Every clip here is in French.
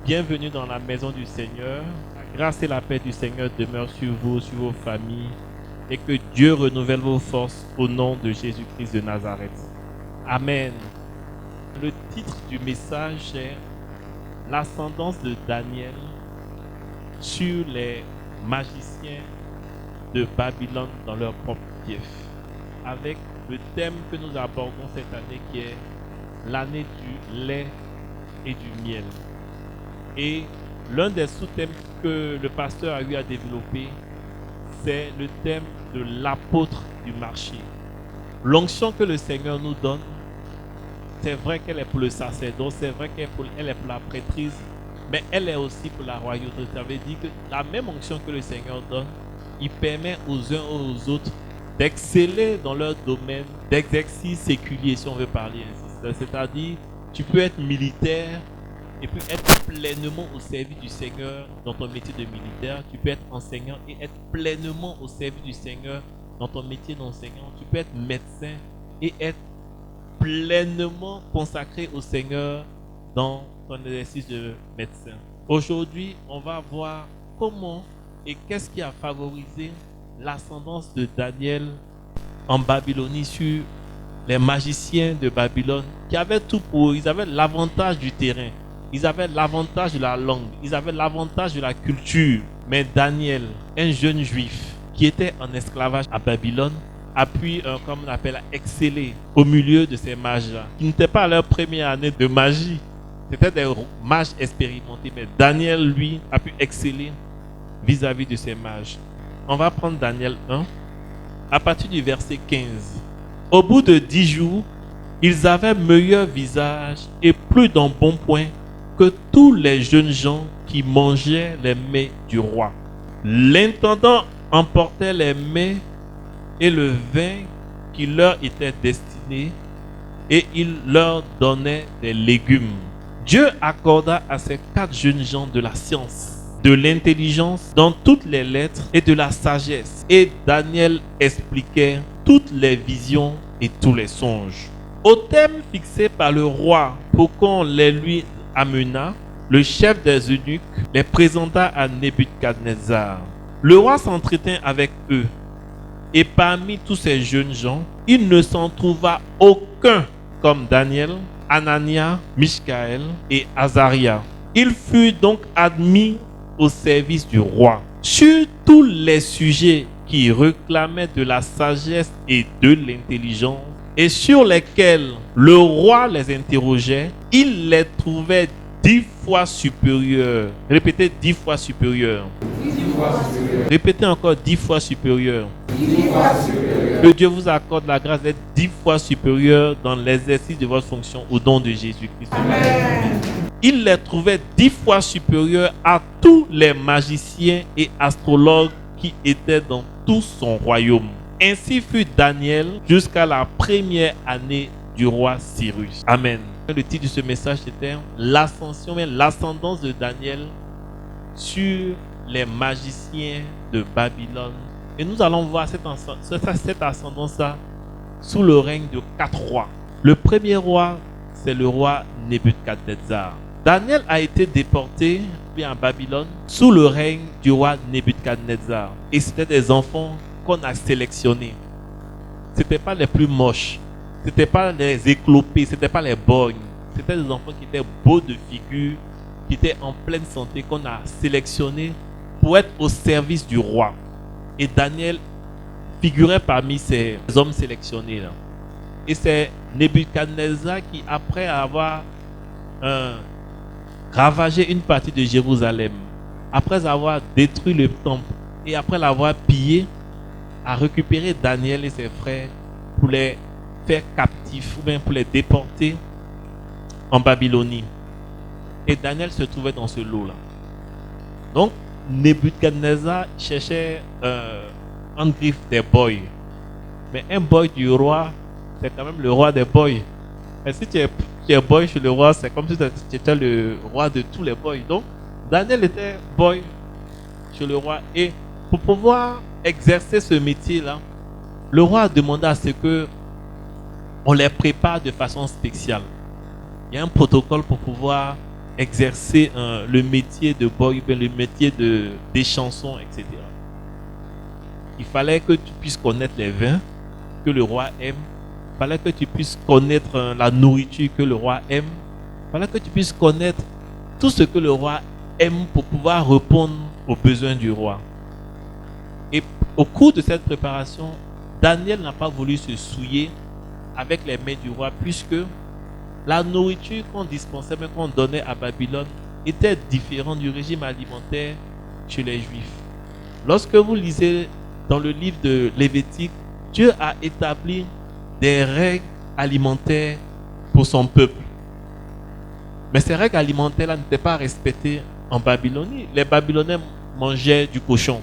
Bienvenue dans la maison du Seigneur. La grâce et la paix du Seigneur demeurent sur vous, sur vos familles, et que Dieu renouvelle vos forces au nom de Jésus-Christ de Nazareth. Amen. Le titre du message est l'ascendance de Daniel sur les magiciens de Babylone dans leur propre fief, avec le thème que nous abordons cette année qui est l'année du lait et du miel. Et l'un des sous-thèmes que le pasteur a eu à développer, c'est le thème de l'apôtre du marché. L'onction que le Seigneur nous donne, c'est vrai qu'elle est pour le sacerdoce, c'est vrai qu'elle est pour la prêtrise, mais elle est aussi pour la royauté. Ça veut dire que la même onction que le Seigneur donne, il permet aux uns et aux autres d'exceller dans leur domaine d'exercice séculier, si on veut parler ainsi. C'est-à-dire, tu peux être militaire et puis être pleinement au service du Seigneur dans ton métier de militaire. Tu peux être enseignant et être pleinement au service du Seigneur dans ton métier d'enseignant. Tu peux être médecin et être pleinement consacré au Seigneur dans ton exercice de médecin. Aujourd'hui, on va voir comment et qu'est-ce qui a favorisé l'ascendance de Daniel en Babylonie sur les magiciens de Babylone qui avaient tout pour eux. Ils avaient l'avantage du terrain, ils avaient l'avantage de la langue, ils avaient l'avantage de la culture. Mais Daniel, un jeune juif qui était en esclavage à Babylone, a pu, comme on appelle, exceller au milieu de ces mages-là, qui n'étaient pas à leur première année de magie. C'était des mages expérimentés, mais Daniel, lui, a pu exceller vis-à-vis de ces mages. On va prendre Daniel 1, à partir du verset 15. Au bout de 10 jours, ils avaient meilleur visage et plus d'embonpoint que tous les jeunes gens qui mangeaient les mets du roi. L'intendant emportait les mets et le vin qui leur était destiné, et il leur donnait des légumes. Dieu accorda à ces 4 jeunes gens de la science, de l'intelligence dans toutes les lettres et de la sagesse. Et Daniel expliquait toutes les visions et tous les songes. Au thème fixé par le roi pour qu'on les lui amena, le chef des eunuques les présenta à Nebuchadnezzar. Le roi s'entretint avec eux. Et parmi tous ces jeunes gens, il ne s'en trouva aucun comme Daniel, Anania, Michkaël et Azaria. Il fut donc admis au service du roi. Sur tous les sujets qui réclamaient de la sagesse et de l'intelligence, et sur lesquels le roi les interrogeait, il les trouvait 10 fois supérieurs. Répétez 10 fois supérieurs. 10 fois supérieurs. Répétez encore 10 fois supérieurs. 10 fois supérieurs. Que Dieu vous accorde la grâce d'être 10 fois supérieur dans l'exercice de votre fonction au nom de Jésus-Christ. Amen. Il les trouvait 10 fois supérieurs à tous les magiciens et astrologues qui étaient dans tout son royaume. Ainsi fut Daniel jusqu'à la première année du roi Cyrus. Amen. Le titre de ce message était l'ascension, mais l'ascendance de Daniel sur les magiciens de Babylone. Et nous allons voir cette ascendance-là sous le règne de 4 rois. Le premier roi, c'est le roi Nebuchadnezzar. Daniel a été déporté à Babylone sous le règne du roi Nebuchadnezzar. Et c'était des enfants qu'on a sélectionnés. Ce n'étaient pas les plus moches. Ce n'étaient pas les éclopés. Ce n'étaient pas les borgnes. C'était des enfants qui étaient beaux de figure, qui étaient en pleine santé, qu'on a sélectionnés pour être au service du roi. Et Daniel figurait parmi ces hommes sélectionnés là. Et c'est Nebuchadnezzar qui, après avoir ravagé une partie de Jérusalem, après avoir détruit le temple et après l'avoir pillé, a récupéré Daniel et ses frères pour les faire captifs ou bien pour les déporter en Babylonie. Et Daniel se trouvait dans ce lot là. Donc Nebuchadnezzar cherchait en griffe des boys. Mais un boy du roi, c'est quand même le roi des boys. Et si tu es boy chez le roi, c'est comme si tu étais le roi de tous les boys. Donc, Daniel était boy chez le roi. Et pour pouvoir exercer ce métier-là, le roi a demandé à ce que on les prépare de façon spéciale. Il y a un protocole pour pouvoir exercer le métier de boy, le métier des chansons, etc. Il fallait que tu puisses connaître les vins que le roi aime. Il fallait que tu puisses connaître la nourriture que le roi aime. Il fallait que tu puisses connaître tout ce que le roi aime pour pouvoir répondre aux besoins du roi. Et au cours de cette préparation, Daniel n'a pas voulu se souiller avec les mains du roi, puisque la nourriture qu'on dispensait, mais qu'on donnait à Babylone, était différente du régime alimentaire chez les Juifs. Lorsque vous lisez dans le livre de Lévitique, Dieu a établi des règles alimentaires pour son peuple. Mais ces règles alimentaires-là n'étaient pas respectées en Babylonie. Les Babyloniens mangeaient du cochon,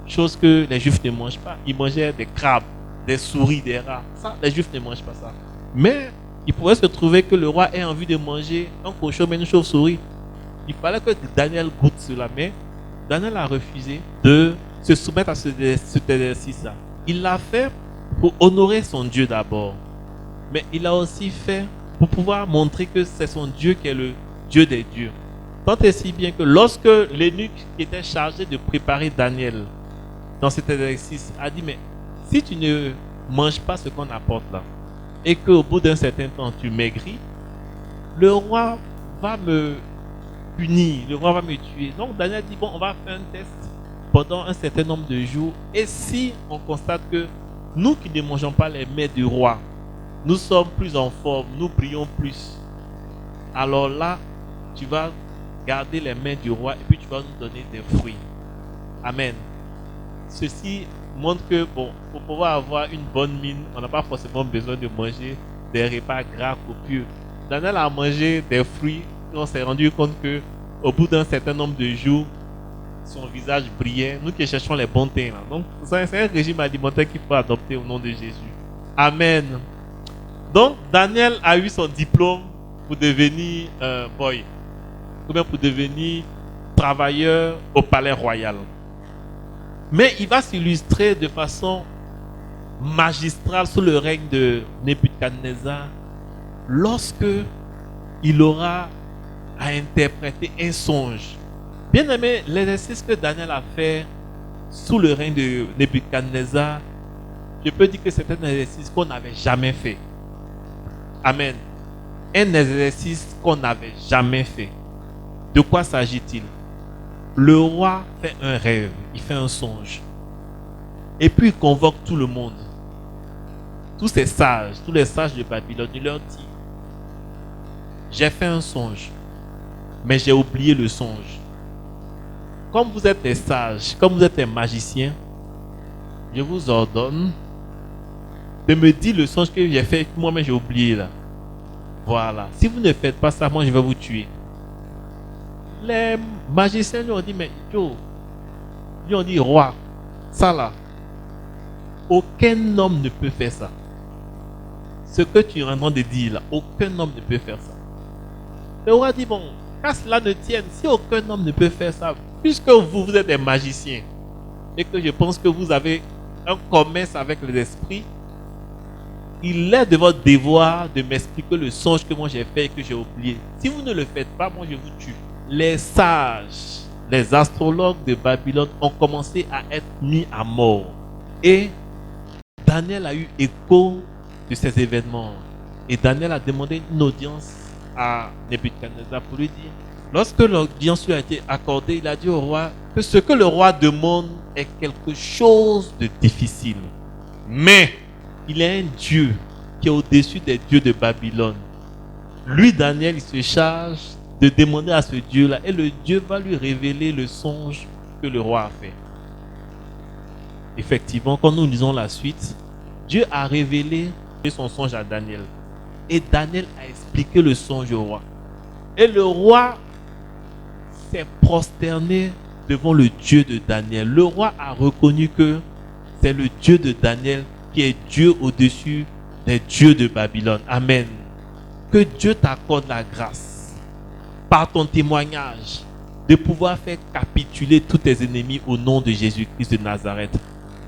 chose que les Juifs ne mangent pas. Ils mangeaient des crabes, des souris, des rats. Ça, les Juifs ne mangent pas ça. Mais il pourrait se trouver que le roi ait envie de manger un cochon, mais une chauve-souris. Il fallait que Daniel goûte cela, mais Daniel a refusé de se soumettre à cet exercice-là. Il l'a fait pour honorer son Dieu d'abord, mais il l'a aussi fait pour pouvoir montrer que c'est son Dieu qui est le Dieu des dieux. Tant et si bien que lorsque l'eunuque qui était chargé de préparer Daniel dans cet exercice a dit, mais si tu ne manges pas ce qu'on apporte là, et qu'au bout d'un certain temps tu maigris, le roi va me punir, le roi va me tuer. Donc Daniel dit, bon, on va faire un test pendant un certain nombre de jours, et si on constate que nous qui ne mangeons pas les mets du roi, nous sommes plus en forme, nous brillons plus, alors là, tu vas garder les mains du roi et puis tu vas nous donner des fruits. Amen. Ceci montre que, bon, pour pouvoir avoir une bonne mine, on n'a pas forcément besoin de manger des repas gras, copieux. Daniel a mangé des fruits et on s'est rendu compte que au bout d'un certain nombre de jours, son visage brillait. Nous qui cherchons les bons thés. Donc, c'est un régime alimentaire qu'il faut adopter au nom de Jésus. Amen. Donc, Daniel a eu son diplôme pour devenir boy, ou bien pour devenir travailleur au palais royal. Mais il va s'illustrer de façon magistrale sous le règne de Nebuchadnezzar lorsque il aura à interpréter un songe. Bien aimé, l'exercice que Daniel a fait sous le règne de Nebuchadnezzar, je peux dire que c'est un exercice qu'on n'avait jamais fait. Amen. Un exercice qu'on n'avait jamais fait. De quoi s'agit-il? Le roi fait un rêve, il fait un songe. Et puis il convoque tout le monde. Tous ces sages, tous les sages de Babylone, il leur dit, j'ai fait un songe, mais j'ai oublié le songe. Comme vous êtes des sages, comme vous êtes des magiciens, je vous ordonne de me dire le songe que j'ai fait, que moi-même j'ai oublié là. Voilà. Si vous ne faites pas ça, moi je vais vous tuer. Les magiciens lui ont dit, mais Joe, lui ont dit, roi, ça là, aucun homme ne peut faire ça. Ce que tu es en train de dire là, aucun homme ne peut faire ça. Le roi dit, bon, qu'à cela ne tienne, si aucun homme ne peut faire ça, puisque vous êtes des magiciens, et que je pense que vous avez un commerce avec les esprits, il est de votre devoir de m'expliquer le songe que moi j'ai fait et que j'ai oublié. Si vous ne le faites pas, moi je vous tue. Les sages, les astrologues de Babylone ont commencé à être mis à mort. Et Daniel a eu écho de ces événements. Et Daniel a demandé une audience à Nebuchadnezzar pour lui dire, lorsque l'audience lui a été accordée, il a dit au roi que ce que le roi demande est quelque chose de difficile. Mais il est un Dieu qui est au-dessus des dieux de Babylone. Lui, Daniel, il se charge de demander à ce Dieu-là et le Dieu va lui révéler le songe que le roi a fait. Effectivement, quand nous lisons la suite, Dieu a révélé son songe à Daniel. Et Daniel a expliqué le songe au roi. Et le roi s'est prosterné devant le Dieu de Daniel. Le roi a reconnu que c'est le Dieu de Daniel qui est Dieu au-dessus des dieux de Babylone. Amen. Que Dieu t'accorde la grâce, par ton témoignage, de pouvoir faire capituler tous tes ennemis au nom de Jésus-Christ de Nazareth.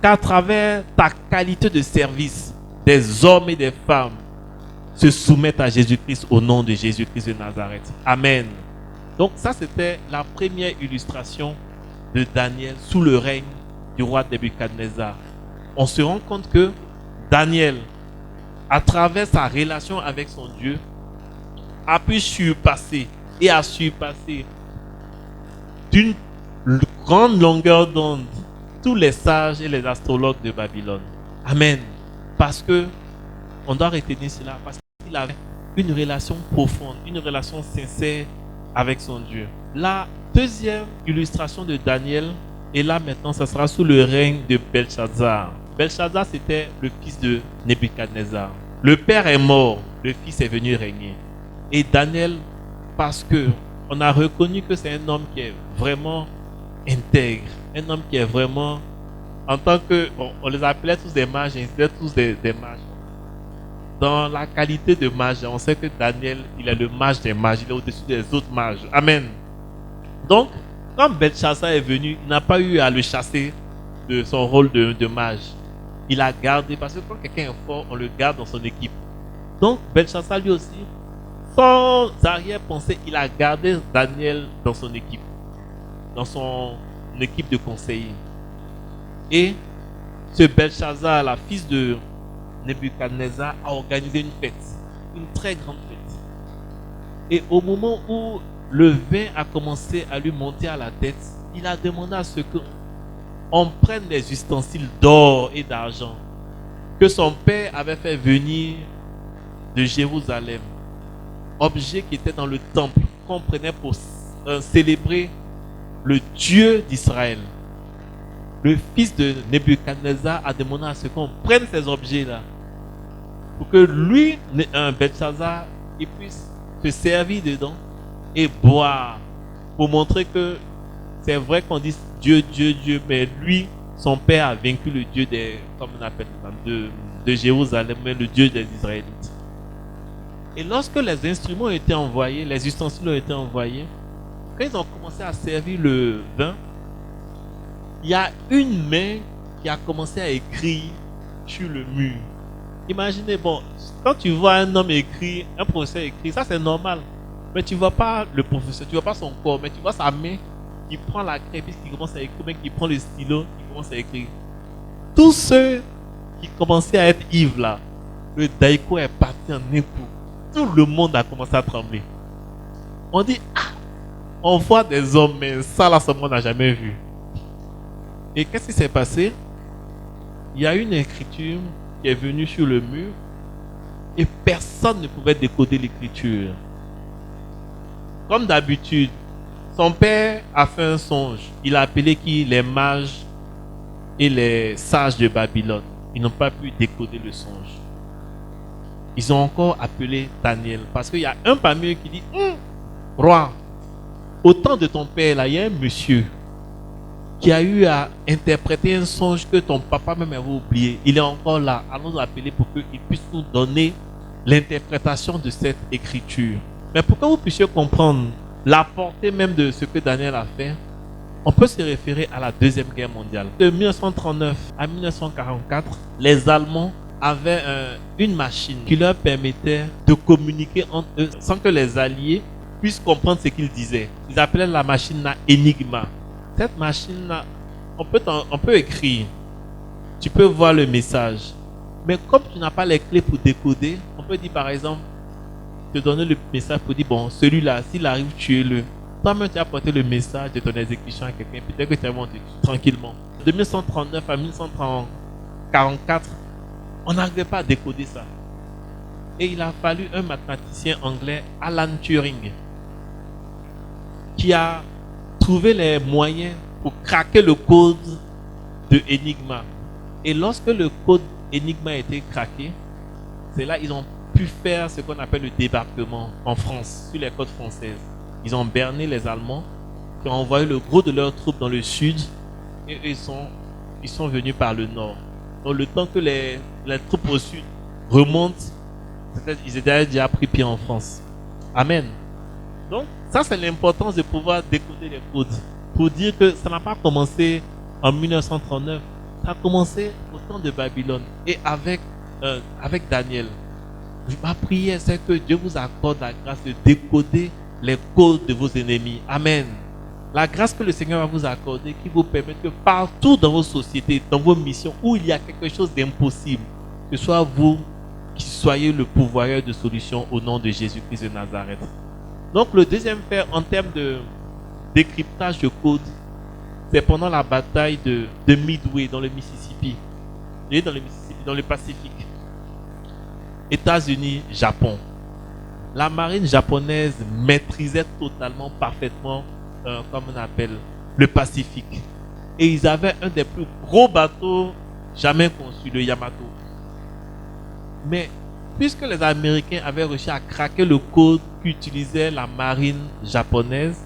Qu'à travers ta qualité de service, des hommes et des femmes se soumettent à Jésus-Christ au nom de Jésus-Christ de Nazareth. Amen. Donc ça, c'était la première illustration de Daniel sous le règne du roi Nebuchadnezzar. On se rend compte que Daniel, à travers sa relation avec son Dieu, a pu surpasser et a surpassé d'une grande longueur d'onde tous les sages et les astrologues de Babylone. Amen. Parce que on doit retenir cela, parce qu'il avait une relation profonde, une relation sincère avec son Dieu. La deuxième illustration de Daniel, et là maintenant, ça sera sous le règne de Belshazzar. Belshazzar, c'était le fils de Nebuchadnezzar. Le père est mort, le fils est venu régner. Et Daniel, parce que on a reconnu que c'est un homme qui est vraiment intègre, un homme qui est vraiment, en tant que, on les appelait tous des mages, ils étaient tous des mages. Dans la qualité de mage, on sait que Daniel, il est le mage des mages, il est au-dessus des autres mages. Amen. Donc, quand Belshazzar est venu, il n'a pas eu à le chasser de son rôle de mage. Il a gardé, parce que quand quelqu'un est fort, on le garde dans son équipe. Donc, Belshazzar lui aussi, sans arrière-pensée, il a gardé Daniel dans son équipe, dans son équipe de conseillers. Et ce Belshazzar, la fils de Nebuchadnezzar, a organisé une fête, une très grande fête. Et au moment où le vin a commencé à lui monter à la tête, il a demandé à ce qu'on prenne des ustensiles d'or et d'argent que son père avait fait venir de Jérusalem, objets qui étaient dans le temple qu'on prenait pour célébrer le Dieu d'Israël. Le fils de Nebuchadnezzar a demandé à ce qu'on prenne ces objets-là pour que lui, Belshazzar, il puisse se servir dedans et boire pour montrer que c'est vrai qu'on dit Dieu, Dieu, Dieu, mais lui, son père a vaincu le Dieu comme on appelle de Jérusalem, mais le Dieu des Israélites. Et lorsque les instruments ont été envoyés, les ustensiles ont été envoyés, quand ils ont commencé à servir le vin, il y a une main qui a commencé à écrire sur le mur. Imaginez, bon, quand tu vois un homme écrire, un professeur écrire, ça c'est normal. Mais tu ne vois pas le professeur, tu ne vois pas son corps, mais tu vois sa main qui prend la craie, puis qui commence à écrire, mais qui prend le stylo, qui commence à écrire. Tous ceux qui commençaient à être ivres là, le daïko est parti en époux. Tout le monde a commencé à trembler. On dit, on voit des hommes, mais ça là, ce monde n'a jamais vu. Et qu'est-ce qui s'est passé? Il y a une écriture qui est venue sur le mur et personne ne pouvait décoder l'écriture. Comme d'habitude, son père a fait un songe. Il a appelé qui? Les mages et les sages de Babylone. Ils n'ont pas pu décoder le songe. Ils ont encore appelé Daniel parce qu'il y a un parmi eux qui dit, roi, au temps de ton père, là, il y a un monsieur qui a eu à interpréter un songe que ton papa même avait oublié. Il est encore là. Allons l'appeler pour qu'il puisse nous donner l'interprétation de cette écriture. Mais pour que vous puissiez comprendre la portée même de ce que Daniel a fait, on peut se référer à la Deuxième Guerre mondiale. De 1939 à 1944, les Allemands avaient une machine qui leur permettait de communiquer entre eux sans que les Alliés puissent comprendre ce qu'ils disaient. Ils appelaient la machine Enigma. Cette machine-là, on peut écrire, tu peux voir le message. Mais comme tu n'as pas les clés pour décoder, on peut dire par exemple, te donner le message pour dire, bon, celui-là, s'il arrive, tuez-le. Toi-même, tu as apporté le message de ton exécution à quelqu'un, peut-être que tu as monté tranquillement. De 1939 à 1944, on n'arrivait pas à décoder ça. Et il a fallu un mathématicien anglais, Alan Turing, qui a trouvé les moyens pour craquer le code de Enigma. Et lorsque le code Enigma a été craqué, c'est là qu'ils ont pu faire ce qu'on appelle le débarquement en France, sur les côtes françaises. Ils ont berné les Allemands, qui ont envoyé le gros de leurs troupes dans le sud, et ils sont venus par le nord. Donc le temps que les troupes au sud remontent, ils étaient déjà pris pied en France. Amen. Donc ça c'est l'importance de pouvoir décoder les codes. Pour dire que ça n'a pas commencé en 1939, ça a commencé au temps de Babylone. Et avec Daniel, ma prière c'est que Dieu vous accorde la grâce de décoder les côtes de vos ennemis. Amen. La grâce que le Seigneur va vous accorder qui vous permet que partout dans vos sociétés, dans vos missions, où il y a quelque chose d'impossible, que ce soit vous qui soyez le pourvoyeur de solutions au nom de Jésus-Christ de Nazareth. Donc le deuxième fait en termes de décryptage de code, c'est pendant la bataille de Midway dans le Mississippi. Et dans le Mississippi, dans le Pacifique. États-Unis, Japon. La marine japonaise maîtrisait totalement, parfaitement, comme on appelle, le Pacifique. Et ils avaient un des plus gros bateaux jamais conçus, le Yamato. Mais puisque les Américains avaient réussi à craquer le code qu'utilisait la marine japonaise,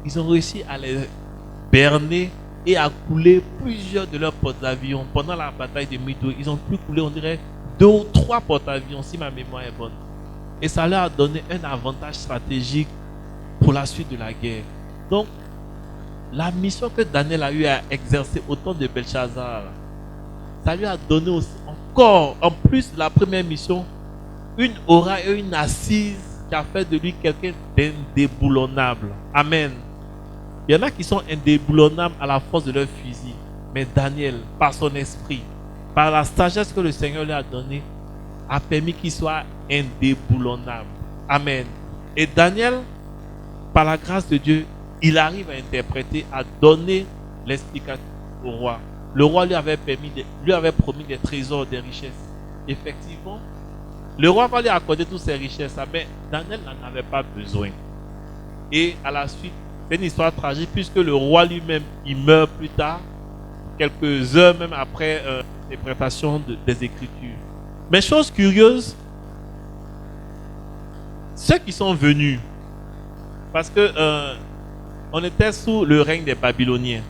ils ont réussi à les berner et à couler plusieurs de leurs porte-avions. Pendant la bataille de Midway, ils ont pu couler, on dirait, 2 ou 3 porte-avions, si ma mémoire est bonne. Et ça leur a donné un avantage stratégique pour la suite de la guerre. Donc, la mission que Daniel a eu à exercer au temps de Belshazzar, ça lui a donné aussi, encore, en plus de la première mission, une aura et une assise qui a fait de lui quelqu'un d'indéboulonnable. Amen. Il y en a qui sont indéboulonnables à la force de leur fusil. Mais Daniel, par son esprit, par la sagesse que le Seigneur lui a donnée, a permis qu'il soit indéboulonnable. Amen. Et Daniel, par la grâce de Dieu, il arrive à interpréter, à donner l'explication au roi. Le roi lui avait promis des trésors, des richesses. Effectivement, le roi va lui accorder toutes ces richesses, mais Daniel n'en avait pas besoin. Et à la suite, c'est une histoire tragique puisque le roi lui-même, il meurt plus tard, quelques heures même après l'interprétation des Écritures. Mais chose curieuse, ceux qui sont venus, parce que on était sous le règne des Babyloniens,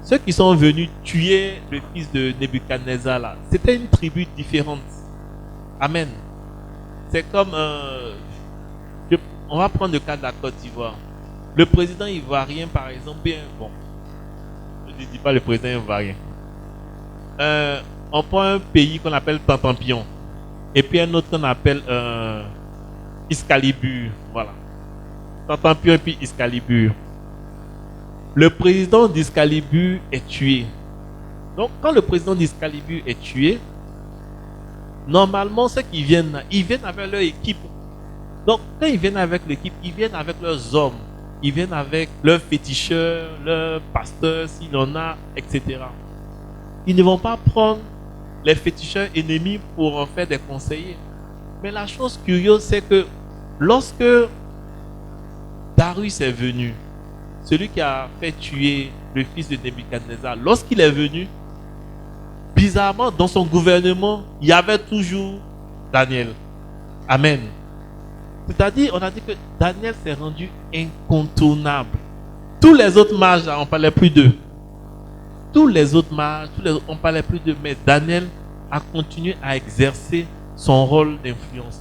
ceux qui sont venus tuer le fils de Nebuchadnezzar là, c'était une tribu différente. Amen. C'est comme, on va prendre le cas de la Côte d'Ivoire. Le président ivoirien, par exemple, bien, bon, je ne dis pas le président ivoirien. On prend un pays qu'on appelle Tantampion, et puis un autre qu'on appelle Excalibur. Voilà. Tantampion et puis Excalibur. Le président d'Excalibur est tué. Donc, quand le président d'Excalibur est tué, normalement, ceux qui viennent là, ils viennent avec leur équipe. Donc, quand ils viennent avec l'équipe, ils viennent avec leurs hommes. Ils viennent avec leurs féticheurs, leurs pasteurs, s'il en a, etc. Ils ne vont pas prendre les féticheurs ennemis pour en faire des conseillers. Mais la chose curieuse, c'est que lorsque Darius est venu, celui qui a fait tuer le fils de Nebuchadnezzar, lorsqu'il est venu, bizarrement, dans son gouvernement, il y avait toujours Daniel. Amen. C'est-à-dire, on a dit que Daniel s'est rendu incontournable. Tous les autres mages, on ne parlait plus d'eux. Tous les autres mages, on ne parlait plus d'eux. Mais Daniel a continué à exercer son rôle d'influence.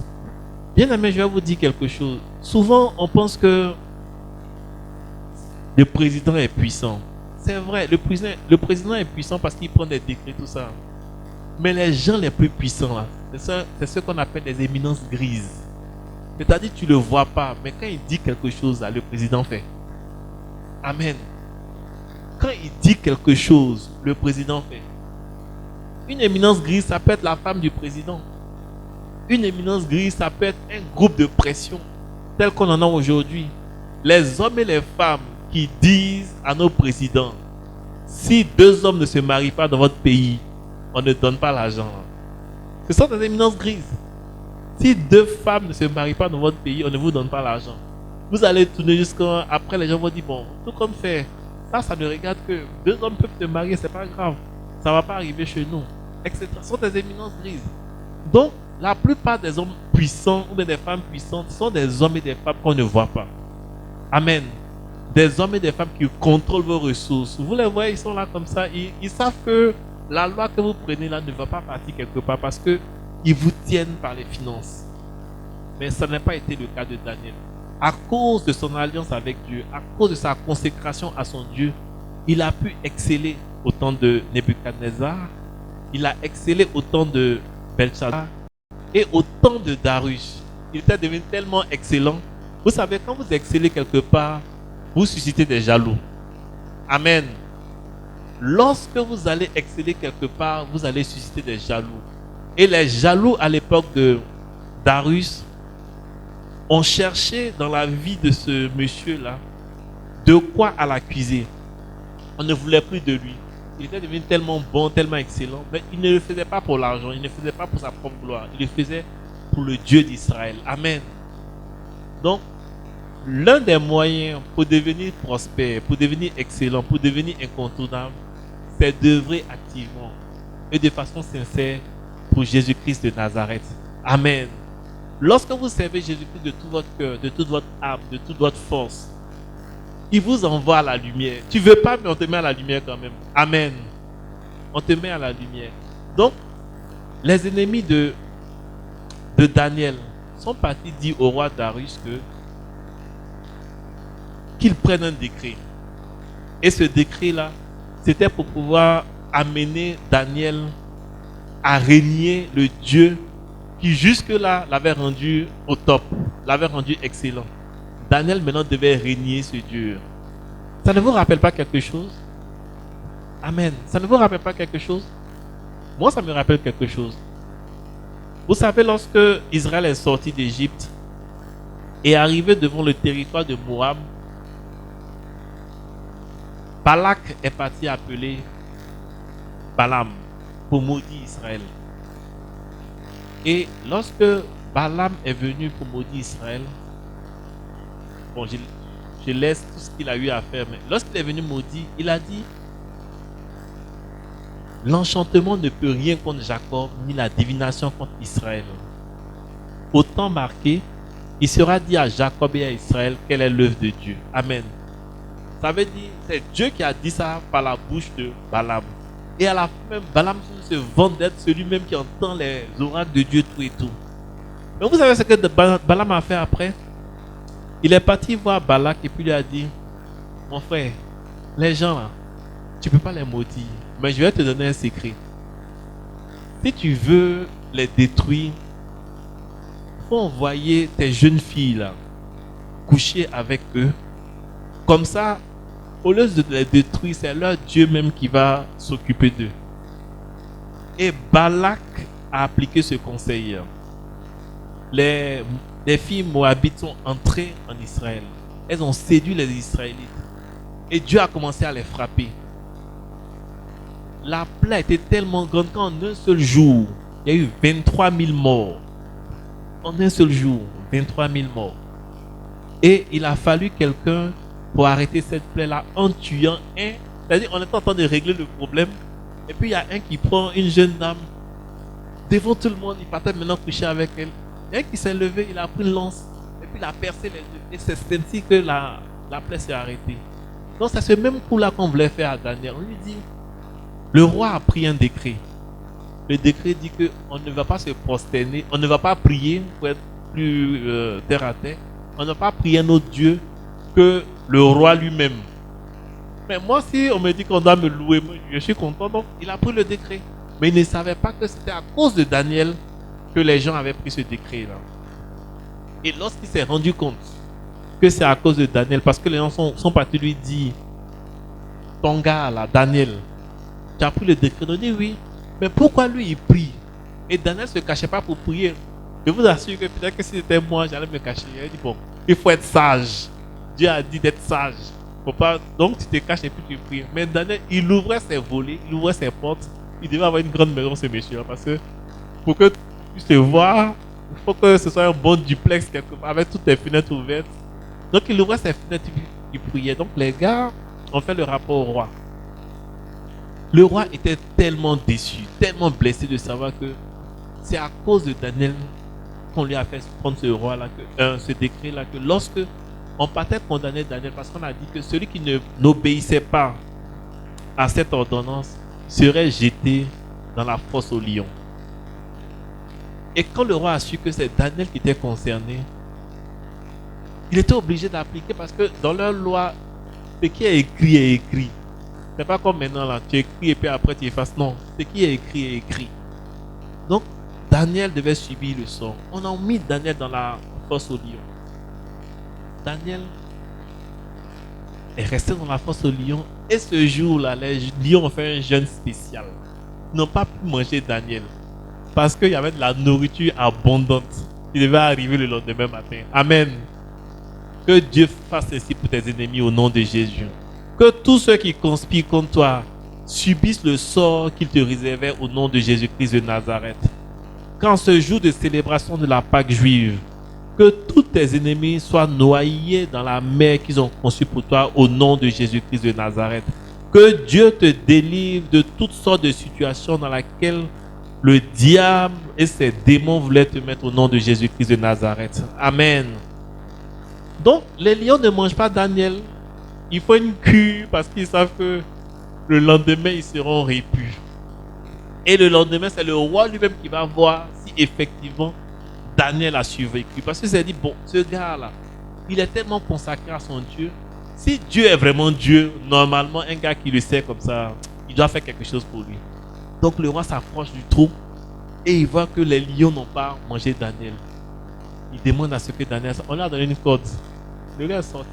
Bien aimé, je vais vous dire quelque chose. Souvent, on pense que le président est puissant. C'est vrai, le président est puissant parce qu'il prend des décrets, tout ça. Mais les gens les plus puissants, là, c'est ce qu'on appelle les éminences grises. C'est-à-dire tu ne le vois pas, mais quand il dit quelque chose, là, le président fait. Amen. Quand il dit quelque chose, le président fait. Une éminence grise, ça peut être la femme du président. Une éminence grise, ça peut être un groupe de pression tel qu'on en a aujourd'hui. Les hommes et les femmes qui disent à nos présidents, si 2 hommes ne se marient pas dans votre pays, on ne donne pas l'argent. Ce sont des éminences grises. Si 2 femmes ne se marient pas dans votre pays, on ne vous donne pas l'argent. Vous allez tourner jusqu'à... Après, les gens vont dire, bon, tout comme fait, ça ne regarde que 2 hommes peuvent se marier, c'est pas grave. Ça ne va pas arriver chez nous. Etc. Ce sont des éminences grises. Donc, la plupart des hommes puissants ou des femmes puissantes sont des hommes et des femmes qu'on ne voit pas. Amen. Des hommes et des femmes qui contrôlent vos ressources. Vous les voyez, ils sont là comme ça. Ils savent que la loi que vous prenez là ne va pas partir quelque part parce qu'ils vous tiennent par les finances. Mais ça n'a pas été le cas de Daniel. À cause de son alliance avec Dieu, à cause de sa consécration à son Dieu, il a pu exceller au temps de Nebuchadnezzar, il a excellé au temps de Belshazzar et au temps de Darius. Il était devenu tellement excellent Vous savez, quand vous excellez quelque part, vous suscitez des jaloux. Amen. Lorsque vous allez exceller quelque part, vous allez susciter des jaloux. Et les jaloux à l'époque de Darius ont cherché dans la vie de ce monsieur-là de quoi à l'accuser. On ne voulait plus de lui. Il était devenu tellement bon, tellement excellent, mais il ne le faisait pas pour l'argent, il ne le faisait pas pour sa propre gloire, il le faisait pour le Dieu d'Israël. Amen. Donc, l'un des moyens pour devenir prospère, pour devenir excellent, pour devenir incontournable, c'est d'œuvrer activement et de façon sincère pour Jésus-Christ de Nazareth. Amen. Lorsque vous servez Jésus-Christ de tout votre cœur, de toute votre âme, de toute votre force, il vous envoie à la lumière. Tu ne veux pas, mais on te met à la lumière quand même. Amen. On te met à la lumière. Donc, les ennemis de Daniel sont partis dire au roi Darius qu'il prenne un décret. Et ce décret-là, c'était pour pouvoir amener Daniel à régner le Dieu qui jusque-là l'avait rendu au top, l'avait rendu excellent. Daniel maintenant devait régner ce Dieu. Ça ne vous rappelle pas quelque chose? Amen. Ça ne vous rappelle pas quelque chose? Moi, ça me rappelle quelque chose. Vous savez, lorsque Israël est sorti d'Égypte et arrivé devant le territoire de Moab, Balak est parti appeler Balaam pour maudire Israël. Et lorsque Balaam est venu pour maudire Israël, bon, je laisse tout ce qu'il a eu à faire, mais lorsqu'il est venu maudire, il a dit: l'enchantement ne peut rien contre Jacob, ni la divination contre Israël. Au temps marqué, il sera dit à Jacob et à Israël quelle est l'œuvre de Dieu. Amen. Ça veut dire, c'est Dieu qui a dit ça par la bouche de Balaam. Et à la fin même, Balaam se vante d'être celui-même qui entend les oracles de Dieu tout et tout. Mais vous savez ce que Balaam a fait après? Il est parti voir Balak et puis lui a dit: mon frère, les gens là, tu ne peux pas les maudire, mais je vais te donner un secret. Si tu veux les détruire, il faut envoyer tes jeunes filles là, coucher avec eux. Comme ça, au lieu de les détruire, c'est leur Dieu même qui va s'occuper d'eux. Et Balak a appliqué ce conseil. Les filles moabites sont entrées en Israël. Elles ont séduit les Israélites. Et Dieu a commencé à les frapper. La plaie était tellement grande qu'en un seul jour, il y a eu 23 000 morts. En un seul jour, 23 000 morts. Et il a fallu quelqu'un pour arrêter cette plaie-là en tuant un. C'est-à-dire, on est en train de régler le problème. Et puis, il y a un qui prend une jeune dame devant tout le monde. Il partait maintenant coucher avec elle. Il y a un qui s'est levé, il a pris une lance. Et puis, il a percé les yeux. Et c'est ainsi que la plaie s'est arrêtée. Donc, c'est ce même coup-là qu'on voulait faire à Daniel. On lui dit, le roi a pris un décret. Le décret dit qu'on ne va pas se prosterner, on ne va pas prier pour être plus terre à terre. On ne va pas prier un autre Dieu que le roi lui-même. Mais moi, si on me dit qu'on doit me louer, je suis content. Donc, il a pris le décret. Mais il ne savait pas que c'était à cause de Daniel que les gens avaient pris ce décret-là. Et lorsqu'il s'est rendu compte que c'est à cause de Daniel, parce que les gens sont partis lui dire, ton gars là, Daniel, tu as pris le décret. On dit oui. Mais pourquoi lui il prie? Et Daniel ne se cachait pas pour prier. Je vous assure que peut-être que si c'était moi, j'allais me cacher. Il a dit bon, il faut être sage. Dieu a dit d'être sage. Faut pas... Donc tu te caches et puis tu pries. Mais Daniel, il ouvrait ses volets, il ouvrait ses portes. Il devait avoir une grande maison, ce monsieur, parce que pour que tu puisses te voir, il faut que ce soit un bon duplex quelque part, avec toutes les fenêtres ouvertes. Donc il ouvrait ses fenêtres et il priait. Donc les gars ont fait le rapport au roi. Le roi était tellement déçu, tellement blessé de savoir que c'est à cause de Daniel qu'on lui a fait prendre ce roi-là, ce décret-là, que lorsque on partait condamner Daniel, parce qu'on a dit que celui qui n'obéissait pas à cette ordonnance serait jeté dans la fosse au lion. Et quand le roi a su que c'est Daniel qui était concerné, il était obligé d'appliquer, parce que dans leur loi, ce qui est écrit est écrit. C'est pas comme maintenant là, tu écris et puis après tu effaces. Non, ce qui est écrit est écrit. Donc, Daniel devait subir le sort. On a mis Daniel dans la fosse au lion. Daniel est resté dans la fosse aux lions. Et ce jour-là, les lions ont fait un jeûne spécial. Ils n'ont pas pu manger Daniel. Parce qu'il y avait de la nourriture abondante. Il devait arriver le lendemain matin. Amen. Que Dieu fasse ainsi pour tes ennemis au nom de Jésus. Que tous ceux qui conspirent contre toi subissent le sort qu'il te réservait au nom de Jésus-Christ de Nazareth. Qu'en ce jour de célébration de la Pâque juive, que tous tes ennemis soient noyés dans la mer qu'ils ont conçue pour toi au nom de Jésus-Christ de Nazareth. Que Dieu te délivre de toutes sortes de situations dans lesquelles le diable et ses démons voulaient te mettre au nom de Jésus-Christ de Nazareth. Amen. Donc, les lions ne mangent pas Daniel. Il faut une cure parce qu'ils savent que le lendemain, ils seront répus. Et le lendemain, c'est le roi lui-même qui va voir si effectivement Daniel a survécu. Parce qu'il s'est dit, bon, ce gars-là, il est tellement consacré à son Dieu. Si Dieu est vraiment Dieu, normalement, un gars qui le sait comme ça, il doit faire quelque chose pour lui. Donc le roi s'approche du trou et il voit que les lions n'ont pas mangé Daniel. Il demande à ce que Daniel... On lui a donné une corde. Le gars est sorti.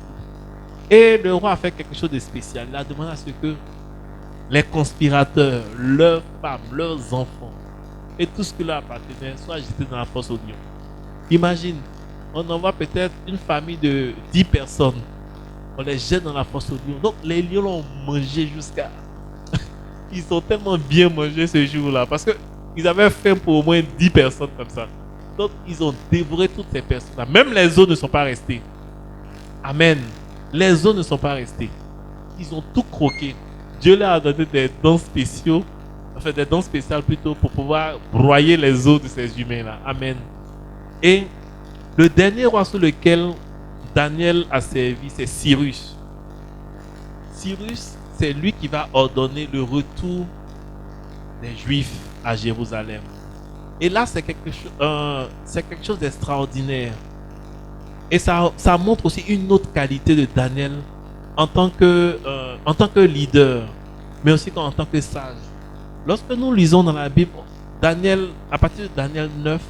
Et le roi a fait quelque chose de spécial. Il a demandé à ce que les conspirateurs, leurs femmes, leurs enfants et tout ce qui leur appartenait soient jetés dans la fosse aux lions. Imagine, on envoie peut-être une famille de 10 personnes. On les jette dans la fosse aux lions. Donc les lions l'ont mangé jusqu'à... Ils ont tellement bien mangé ce jour-là parce qu'ils avaient faim pour au moins 10 personnes comme ça. Donc ils ont dévoré toutes ces personnes-là. Même les os ne sont pas restés. Amen. Les os ne sont pas restés. Ils ont tout croqué. Dieu leur a donné des dents spéciaux, enfin des dents spéciales plutôt, pour pouvoir broyer les os de ces humains-là. Amen. Et le dernier roi sous lequel Daniel a servi, c'est Cyrus. Cyrus, c'est lui qui va ordonner le retour des Juifs à Jérusalem. Et là, c'est quelque chose d'extraordinaire. Et ça montre aussi une autre qualité de Daniel en tant que leader, mais aussi en tant que sage. Lorsque nous lisons dans la Bible, Daniel, à partir de Daniel 9,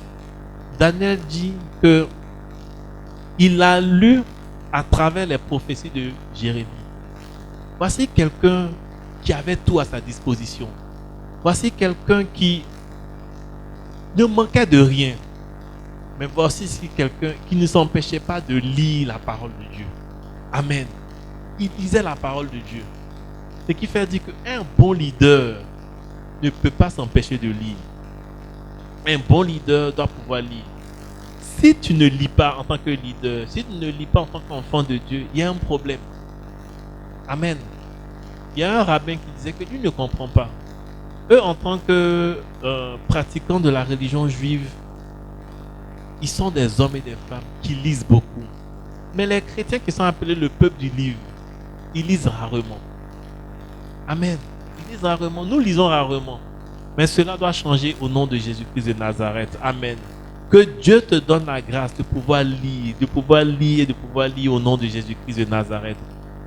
Daniel dit que il a lu à travers les prophéties de Jérémie. Voici quelqu'un qui avait tout à sa disposition. Voici quelqu'un qui ne manquait de rien. Mais voici quelqu'un qui ne s'empêchait pas de lire la parole de Dieu. Amen. Il lisait la parole de Dieu. Ce qui fait dire qu'un bon leader ne peut pas s'empêcher de lire. Un bon leader doit pouvoir lire. Si tu ne lis pas en tant que leader, si tu ne lis pas en tant qu'enfant de Dieu, il y a un problème. Amen. Il y a un rabbin qui disait que lui ne comprend pas. Eux, en tant que pratiquants de la religion juive, ils sont des hommes et des femmes qui lisent beaucoup. Mais les chrétiens qui sont appelés le peuple du livre, ils lisent rarement. Amen. Ils lisent rarement. Nous lisons rarement. Mais cela doit changer au nom de Jésus-Christ de Nazareth. Amen. Que Dieu te donne la grâce de pouvoir lire, de pouvoir lire et de pouvoir lire au nom de Jésus-Christ de Nazareth.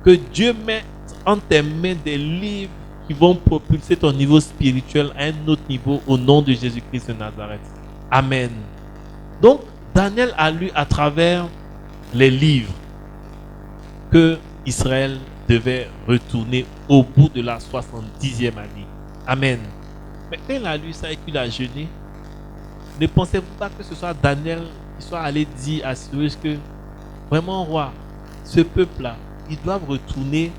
Que Dieu mette en tes mains des livres qui vont propulser ton niveau spirituel à un autre niveau au nom de Jésus-Christ de Nazareth. Amen. Donc, Daniel a lu à travers les livres que Israël devait retourner au bout de la 70e année. Amen. Mais quand il a lu ça et qu'il a jeûné, ne pensez-vous pas que ce soit Daniel qui soit allé dire à Cyrus que vraiment, roi, ce peuple-là, ils doivent retourner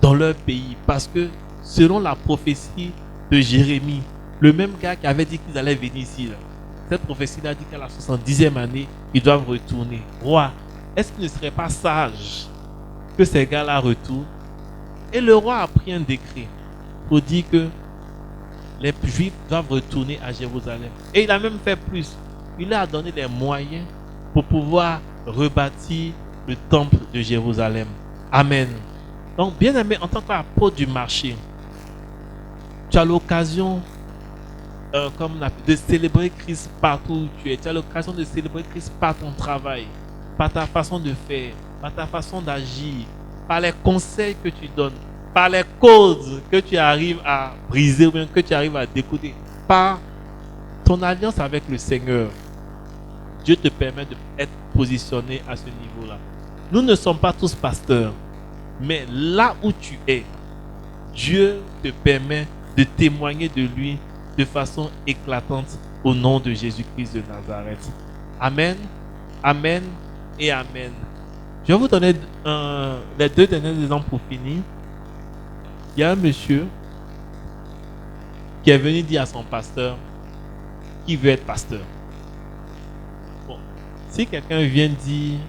dans leur pays parce que selon la prophétie de Jérémie, le même gars qui avait dit qu'ils allaient venir ici, là, cette prophétie-là dit qu'à la 70e année, ils doivent retourner. Roi, est-ce qu'il ne serait pas sage que ces gars-là retournent? Et le roi a pris un décret pour dire que les Juifs doivent retourner à Jérusalem. Et il a même fait plus. Il leur a donné les moyens pour pouvoir rebâtir le temple de Jérusalem. Amen. Donc, bien aimé, en tant qu'apôtre du marché, tu as l'occasion de célébrer Christ partout où tu es. Tu as l'occasion de célébrer Christ par ton travail, par ta façon de faire, par ta façon d'agir, par les conseils que tu donnes, par les causes que tu arrives à briser ou bien que tu arrives à décoder, par ton alliance avec le Seigneur. Dieu te permet d'être positionné à ce niveau-là. Nous ne sommes pas tous pasteurs. Mais là où tu es, Dieu te permet de témoigner de lui de façon éclatante au nom de Jésus-Christ de Nazareth. Amen, amen et amen. Je vais vous donner les 2 derniers exemples pour finir. Il y a un monsieur qui est venu dire à son pasteur qu'il veut être pasteur. Bon, si quelqu'un vient dire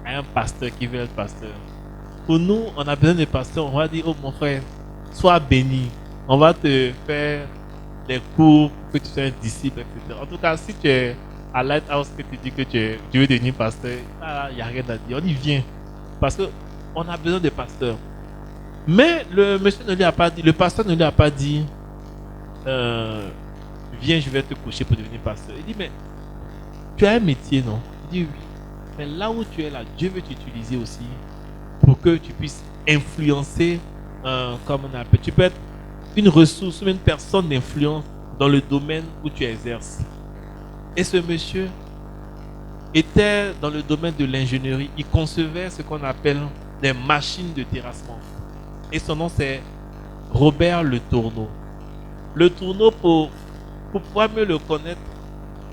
à un pasteur qui veut être pasteur, pour nous, on a besoin de pasteurs, on va dire, oh mon frère, sois béni. On va te faire des cours pour que tu sois un disciple, etc. En tout cas, si tu es à Lighthouse que tu dis que tu veux devenir pasteur, il n'y a rien à dire. On y vient. Parce qu'on a besoin de pasteurs. Mais le monsieur ne lui a pas dit, le pasteur ne lui a pas dit, viens, je vais te coucher pour devenir pasteur. Il dit, mais tu as un métier, non? Il dit, oui. Mais là où tu es là, Dieu veut t'utiliser aussi pour que tu puisses influencer, comme on appelle, tu peux être une ressource ou une personne d'influence dans le domaine où tu exerces. Et ce monsieur était dans le domaine de l'ingénierie. Il concevait ce qu'on appelle des machines de terrassement. Et son nom, c'est Robert Le Tourneau. Le Tourneau, pour pouvoir mieux le connaître,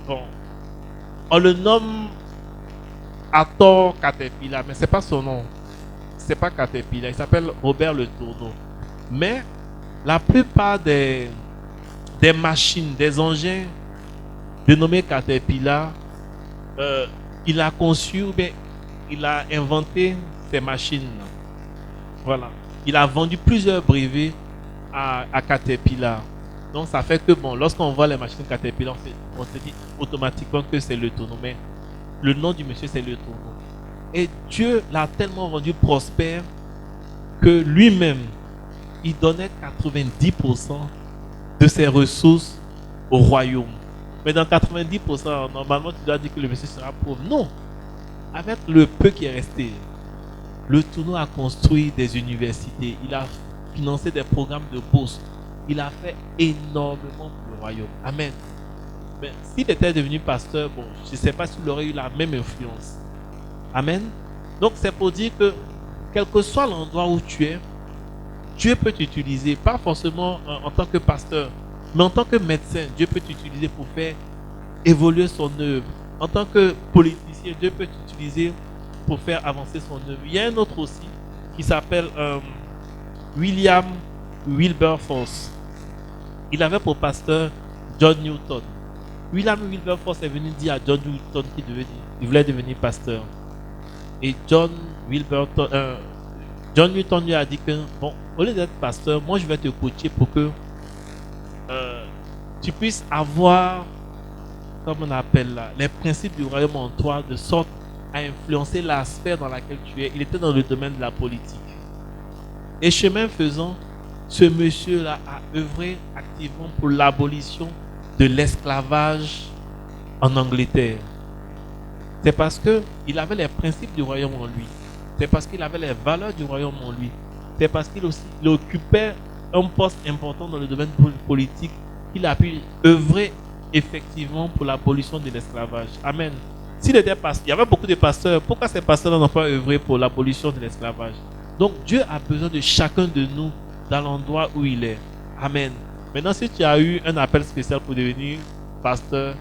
bon, on le nomme à tort Caterpillar, mais ce n'est pas son nom. Ce n'est pas Caterpillar, il s'appelle Robert Le Tourneau. Mais la plupart des machines, des engins dénommés Caterpillar, il a conçu ou bien il a inventé ces machines. Voilà. Il a vendu plusieurs brevets à Caterpillar. Donc ça fait que bon, lorsqu'on voit les machines Caterpillar, on se dit automatiquement que c'est Le Tourneau. Mais le nom du monsieur, c'est Le Tourneau. Et Dieu l'a tellement rendu prospère que lui-même, il donnait 90% de ses ressources au royaume. Mais dans 90%, normalement, tu dois dire que le monsieur sera pauvre. Non. Avec le peu qui est resté, Le Tourneau a construit des universités. Il a financé des programmes de bourse. Il a fait énormément pour le royaume. Amen. Mais s'il était devenu pasteur, bon, je ne sais pas s'il aurait eu la même influence. Amen. Donc c'est pour dire que quel que soit l'endroit où tu es, Dieu peut t'utiliser, pas forcément en tant que pasteur, mais en tant que médecin, Dieu peut t'utiliser pour faire évoluer son œuvre. En tant que politicien, Dieu peut t'utiliser pour faire avancer son œuvre. Il y a un autre aussi qui s'appelle William Wilberforce. Il avait pour pasteur John Newton. William Wilberforce est venu dire à John Newton qu'il voulait devenir pasteur. Et John Newton lui a dit que, bon, au lieu d'être pasteur, moi je vais te coacher pour que tu puisses avoir, comme on appelle là, les principes du royaume en toi, de sorte à influencer la sphère dans laquelle tu es. Il était dans le domaine de la politique. Et chemin faisant, ce monsieur-là a œuvré activement pour l'abolition de l'esclavage en Angleterre. C'est parce qu'il avait les principes du royaume en lui. C'est parce qu'il avait les valeurs du royaume en lui. C'est parce qu'il occupait un poste important dans le domaine politique qu'il a pu œuvrer effectivement pour l'abolition de l'esclavage. Amen. S'il était pasteur, il y avait beaucoup de pasteurs. Pourquoi ces pasteurs n'ont pas œuvré pour l'abolition de l'esclavage? Donc Dieu a besoin de chacun de nous dans l'endroit où il est. Amen. Maintenant, si tu as eu un appel spécial pour devenir pasteur,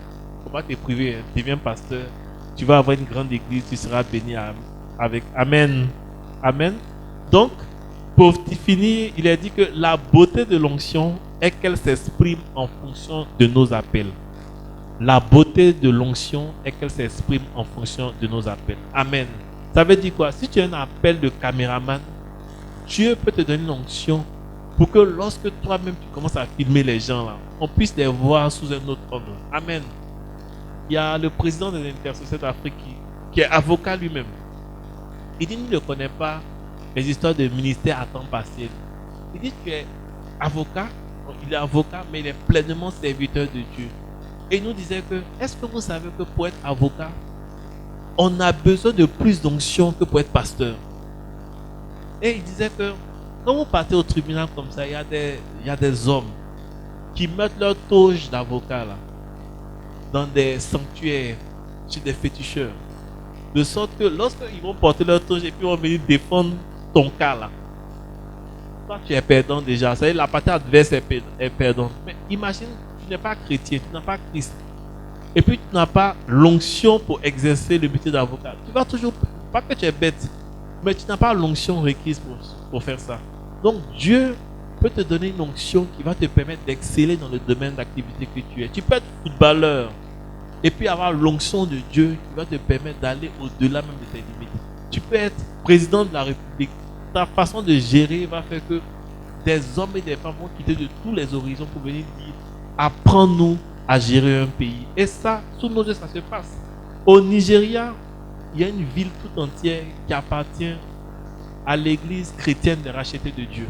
comment t'es privé, hein? Deviens pasteur. Tu vas avoir une grande église, tu seras béni avec. Amen. Amen. Donc, pour finir, il a dit que la beauté de l'onction est qu'elle s'exprime en fonction de nos appels. La beauté de l'onction est qu'elle s'exprime en fonction de nos appels. Amen. Ça veut dire quoi? Si tu as un appel de caméraman, Dieu peut te donner une onction pour que lorsque toi-même tu commences à filmer les gens là, on puisse les voir sous un autre angle. Amen. Il y a le président des Intercesseurs d'Afrique qui est avocat lui-même. Il dit qu'il ne connaît pas les histoires de ministère à temps partiel. Il dit que tu es avocat, il est avocat, mais il est pleinement serviteur de Dieu. Et il nous disait que, est-ce que vous savez que pour être avocat, on a besoin de plus d'onction que pour être pasteur? Et il disait que, quand vous partez au tribunal comme ça, il y a des hommes qui mettent leur toge d'avocat là, dans des sanctuaires, chez des féticheurs. De sorte que lorsqu'ils vont porter leur touche et puis vont venir défendre ton cas là, toi tu es perdant déjà. C'est-à-dire la partie adverse est perdante. Mais imagine, tu n'es pas chrétien, tu n'as pas Christ. Et puis tu n'as pas l'onction pour exercer le métier d'avocat. Tu vas toujours, pas que tu es bête, mais tu n'as pas l'onction requise pour faire ça. Donc Dieu peut te donner une onction qui va te permettre d'exceller dans le domaine d'activité que tu es. Tu peux être footballeur et puis avoir l'onction de Dieu qui va te permettre d'aller au-delà même de tes limites. Tu peux être président de la République. Ta façon de gérer va faire que des hommes et des femmes vont quitter de tous les horizons pour venir dire apprends-nous à gérer un pays. Et ça, sous nos yeux, ça se passe. Au Nigeria, il y a une ville tout entière qui appartient à l'église chrétienne des rachetés de Dieu.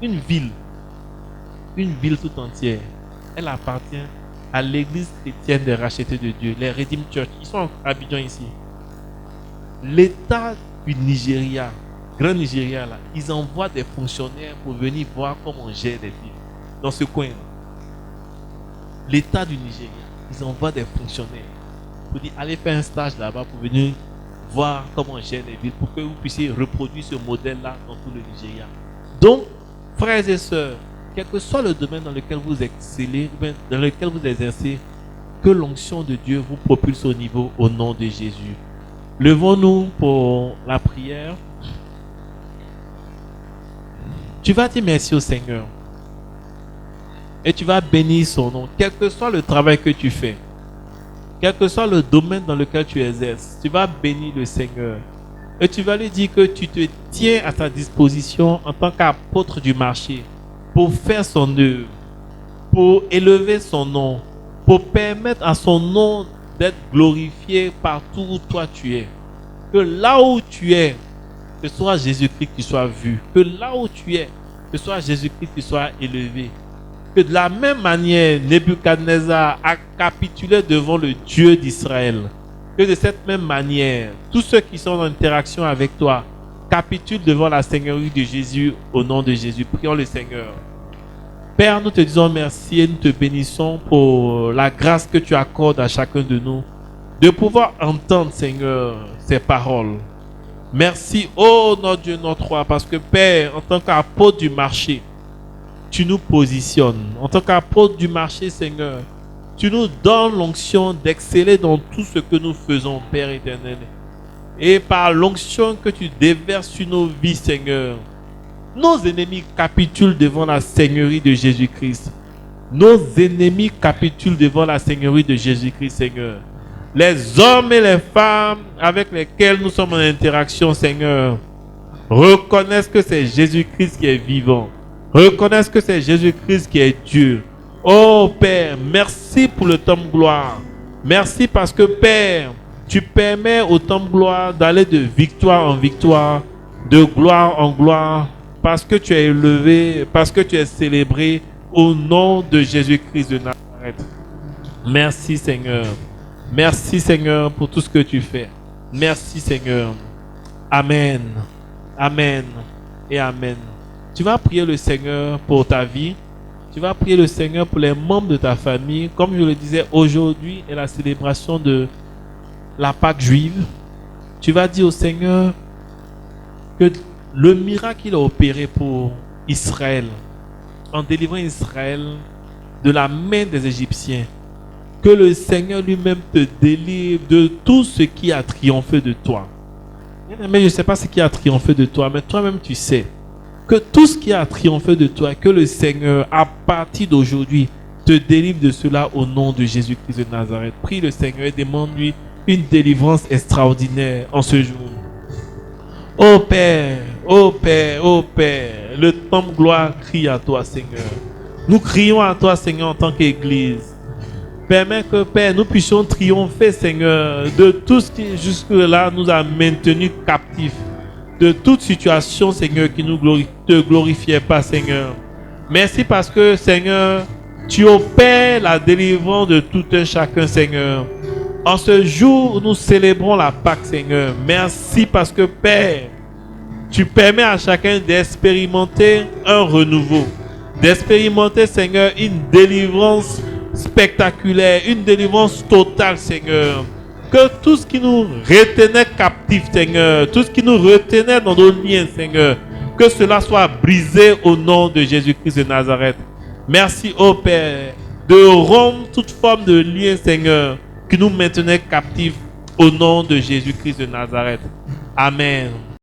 Une ville tout entière, elle appartient à l'église chrétienne des rachetés de Dieu, les Redeemed Church. Ils sont à Abidjan ici. L'État du Nigeria, Grand Nigeria, là, ils envoient des fonctionnaires pour venir voir comment on gère les villes dans ce coin. L'État du Nigeria, ils envoient des fonctionnaires pour dire allez faire un stage là-bas pour venir voir comment on gère les villes pour que vous puissiez reproduire ce modèle-là dans tout le Nigeria. Donc, frères et sœurs, quel que soit le domaine dans lequel vous excellez, dans lequel vous exercez, que l'onction de Dieu vous propulse au niveau au nom de Jésus. Levons-nous pour la prière. Tu vas dire merci au Seigneur. Et tu vas bénir son nom. Quel que soit le travail que tu fais, quel que soit le domaine dans lequel tu exerces, tu vas bénir le Seigneur. Et tu vas lui dire que tu te tiens à sa disposition en tant qu'apôtre du marché pour faire son œuvre, pour élever son nom, pour permettre à son nom d'être glorifié partout où toi tu es. Que là où tu es, que ce soit Jésus-Christ qui soit vu. Que là où tu es, que ce soit Jésus-Christ qui soit élevé. Que de la même manière, Nebuchadnezzar a capitulé devant le Dieu d'Israël. Que de cette même manière, tous ceux qui sont en interaction avec toi capitulent devant la Seigneurie de Jésus au nom de Jésus. Prions le Seigneur. Père, nous te disons merci et nous te bénissons pour la grâce que tu accordes à chacun de nous de pouvoir entendre, Seigneur, ces paroles. Merci, oh notre Dieu, notre roi, parce que Père, en tant qu'apôtre du marché, tu nous positionnes. En tant qu'apôtre du marché, Seigneur, tu nous donnes l'onction d'exceller dans tout ce que nous faisons, Père éternel. Et par l'onction que tu déverses sur nos vies, Seigneur, nos ennemis capitulent devant la Seigneurie de Jésus-Christ. Nos ennemis capitulent devant la Seigneurie de Jésus-Christ, Seigneur. Les hommes et les femmes avec lesquels nous sommes en interaction, Seigneur, reconnaissent que c'est Jésus-Christ qui est vivant. Reconnaissent que c'est Jésus-Christ qui est Dieu. Oh Père, merci pour le temps de gloire. Merci parce que Père, tu permets au temps de gloire d'aller de victoire en victoire, de gloire en gloire, parce que tu es élevé, parce que tu es célébré au nom de Jésus-Christ de Nazareth. Merci Seigneur. Merci Seigneur pour tout ce que tu fais. Merci Seigneur. Amen. Amen et Amen. Tu vas prier le Seigneur pour ta vie. Tu vas prier le Seigneur pour les membres de ta famille. Comme je le disais, aujourd'hui est la célébration de la Pâque juive. Tu vas dire au Seigneur que le miracle qu'il a opéré pour Israël, en délivrant Israël de la main des Égyptiens, que le Seigneur lui-même te délivre de tout ce qui a triomphé de toi. Mais je ne sais pas ce qui a triomphé de toi, mais toi-même tu sais que tout ce qui a triomphé de toi, que le Seigneur, à partir d'aujourd'hui, te délivre de cela au nom de Jésus-Christ de Nazareth. Prie le Seigneur et demande-lui une délivrance extraordinaire en ce jour. Ô Père, ô Père, ô Père, le temps de gloire crie à toi, Seigneur. Nous crions à toi, Seigneur, en tant qu'Église. Permets que, Père, nous puissions triompher, Seigneur, de tout ce qui jusque-là nous a maintenus captifs. De toute situation, Seigneur, qui nous te glorifiait pas, Seigneur. Merci parce que, Seigneur, tu opères la délivrance de tout un chacun, Seigneur. En ce jour où nous célébrons la Pâque, Seigneur, merci parce que, Père, tu permets à chacun d'expérimenter un renouveau, d'expérimenter, Seigneur, une délivrance spectaculaire, une délivrance totale, Seigneur. Que tout ce qui nous retenait captifs, Seigneur, tout ce qui nous retenait dans nos liens, Seigneur, que cela soit brisé au nom de Jésus-Christ de Nazareth. Merci, ô Père, de rompre toute forme de lien, Seigneur, qui nous maintenait captifs au nom de Jésus-Christ de Nazareth. Amen.